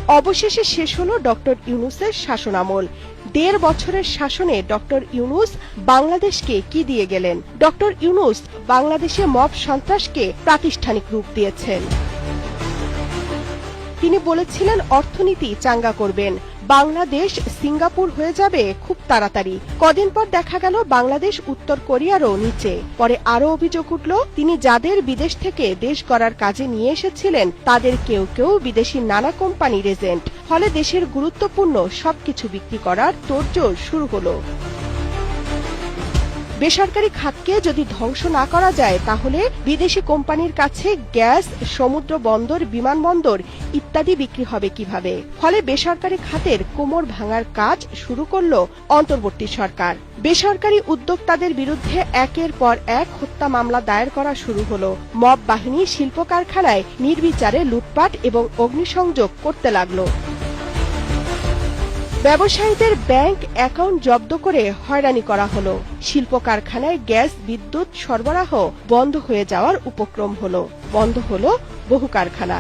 অবশেষে শেষ হলো ডক্টর ইউনূসের শাসনামল। ১.৫ বছরের শাসনে ডক্টর ইউনূস বাংলাদেশকে কি দিয়ে গেলেন? ডক্টর ইউনূস বাংলাদেশে মব সন্ত্রাসকে প্রাতিষ্ঠানিক রূপ দিয়েছেন। তিনি বলেছিলেন অর্থনীতি চাঙ্গা করবেন, বাংলাদেশ সিঙ্গাপুর হয়ে যাবে খুব তাড়াতাড়ি। কদিন পর দেখা গেল বাংলাদেশ উত্তর কোরিয়ারও নিচে। পরে আরো অভিযোগ উঠল, তিনি যাদের বিদেশ থেকে দেশ গড়ার কাজে নিয়ে এসেছিলেন তাদের কেউ কেউ বিদেশি নানা কোম্পানির এজেন্ট। ফলে দেশের গুরুত্বপূর্ণ সবকিছু বিক্রি করার তোড়জোড় শুরু হলো। বেসরকারি খাতকে যদি ধ্বংস না করা যায় তাহলে বিদেশি কোম্পানির কাছে গ্যাস, সমুদ্র বন্দর, বিমানবন্দর ইত্যাদি বিক্রি হবে কিভাবে? ফলে বেসরকারি খাতের কোমর ভাঙার কাজ শুরু করল অন্তর্বর্তী সরকার। বেসরকারি উদ্যোক্তাদের বিরুদ্ধে একের পর এক হত্যা মামলা দায়ের করা শুরু হলো। মব বাহিনী শিল্প কারখানায় নির্বিচারে লুটপাট এবং অগ্নিসংযোগ করতে লাগলো। ব্যবসায়ীদের ব্যাংক অ্যাকাউন্ট জব্দ করে হয়রানি করা হলো। শিল্প কারখানায় গ্যাস, বিদ্যুৎ সরবরাহ বন্ধ হয়ে যাওয়ার উপক্রম হলো। বন্ধ হলো বহু কারখানা।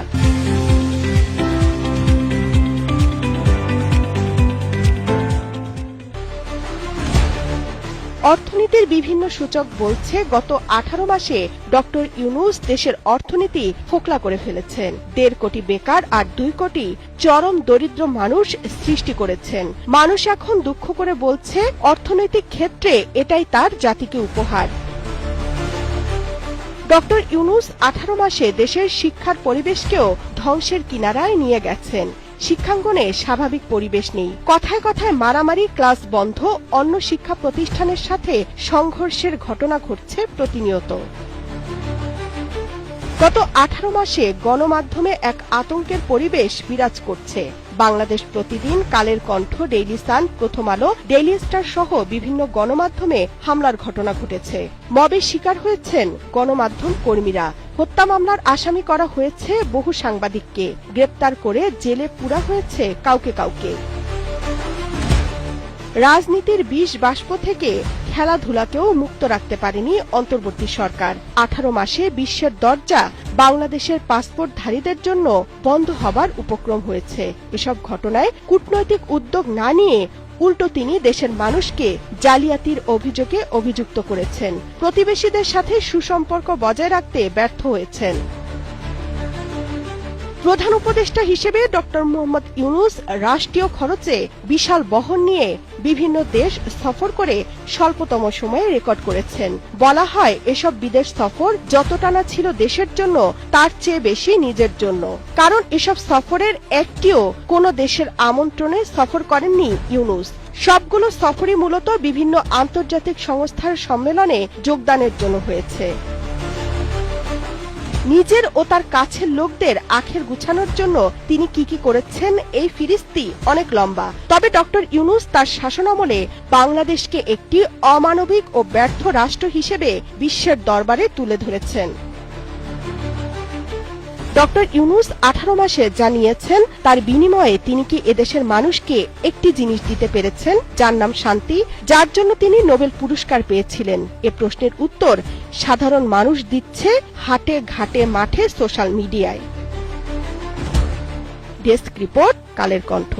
অর্থনীতির বিভিন্ন সূচক বলছে গত 18 মাসে ডক্টর ইউনূস দেশের অর্থনীতি ফোকলা করে ফেলেছেন। 1.5 কোটি বেকার আর 2 কোটি চরম দরিদ্র মানুষ সৃষ্টি করেছেন। মানুষ এখন দুঃখ করে বলছে অর্থনৈতিক ক্ষেত্রে এটাই তার জাতিকে উপহার। ডক্টর ইউনূস 18 মাসে দেশের শিক্ষার পরিবেশকেও ধ্বংসের কিনারায় নিয়ে গেছেন। শিক্ষাঙ্গনে স্বাভাবিক পরিবেশ নেই। কথায় কথায় মারামারি, ক্লাস বন্ধ, অন্য শিক্ষা প্রতিষ্ঠানের সাথে সংঘর্ষের ঘটনা ঘটছে প্রতিনিয়ত। গত 18 মাসে গণমাধ্যমে এক আতঙ্কের পরিবেশ বিরাজ করছে। বাংলাদেশ প্রতিদিন, কালের কণ্ঠ, ডেইলি সান, প্রথম আলো, ডেইলি স্টার সহ বিভিন্ন গণমাধ্যমে হামলার ঘটনা ঘটেছে। মবের শিকার হয়েছেন গণমাধ্যম কর্মীরা। হত্যা মামলার আসামি করা হয়েছে বহু সাংবাদিককে। গ্রেপ্তার করে জেলে পুরা হয়েছে কাউকে কাউকে। রাজনীতির বিষ বাষ্প থেকে খেলাধুলাকেও মুক্ত রাখতে পারেনি অন্তর্বর্তী সরকার। 18 মাসে বিশ্বের দরজা বাংলাদেশের পাসপোর্টধারীদের জন্য বন্ধ হবার উপক্রম হয়েছে। এসব ঘটনায় কূটনৈতিক উদ্যোগ না নিয়ে উল্টো তিনি দেশের মানুষকে জালিয়াতির অভিযোগে অভিযুক্ত করেছেন। প্রতিবেশীদের সাথে সুসম্পর্ক বজায় রাখতে ব্যর্থ হয়েছেন। প্রধান উপদেষ্টা হিসেবে ডক্টর মোহাম্মদ ইউনূস রাষ্ট্রীয় খরচে বিশাল বহর নিয়ে বিভিন্ন দেশ সফর করে স্বল্পতম সময়ে রেকর্ড করেছেন। বলা হয় এসব বিদেশ সফর যতটা না ছিল দেশের জন্য তার চেয়ে বেশি নিজের জন্য। কারণ এসব সফরের একটিও কোনো দেশের আমন্ত্রণে সফর করেননি ইউনূস। সবগুলো সফরই মূলত বিভিন্ন আন্তর্জাতিক সংস্থার সম্মেলনে যোগদানের জন্য হয়েছে। নিজের ও তার কাছের লোকদের আখের গুছানোর জন্য তিনি কি কি করেছেন এই ফিরিস্তি অনেক লম্বা। তবে ডক্টর ইউনূস তার শাসনামলে বাংলাদেশকে একটি অমানবিক ও ব্যর্থ রাষ্ট্র হিসেবে বিশ্বের দরবারে তুলে ধরেছেন। ডক্টর ইউনূস 18 মাসে জানিয়েছেন তার বিনিময়ে তিনি কি এদেশের মানুষকে একটি জিনিস দিতে পেরেছেন যার নাম শান্তি, যার জন্য তিনি নোবেল পুরস্কার পেয়েছিলেন। এ প্রশ্নের উত্তর সাধারণ মানুষ দিচ্ছে হাটে ঘাটে মাঠে সোশ্যাল মিডিয়ায়। Desk report, Kaler Kantho.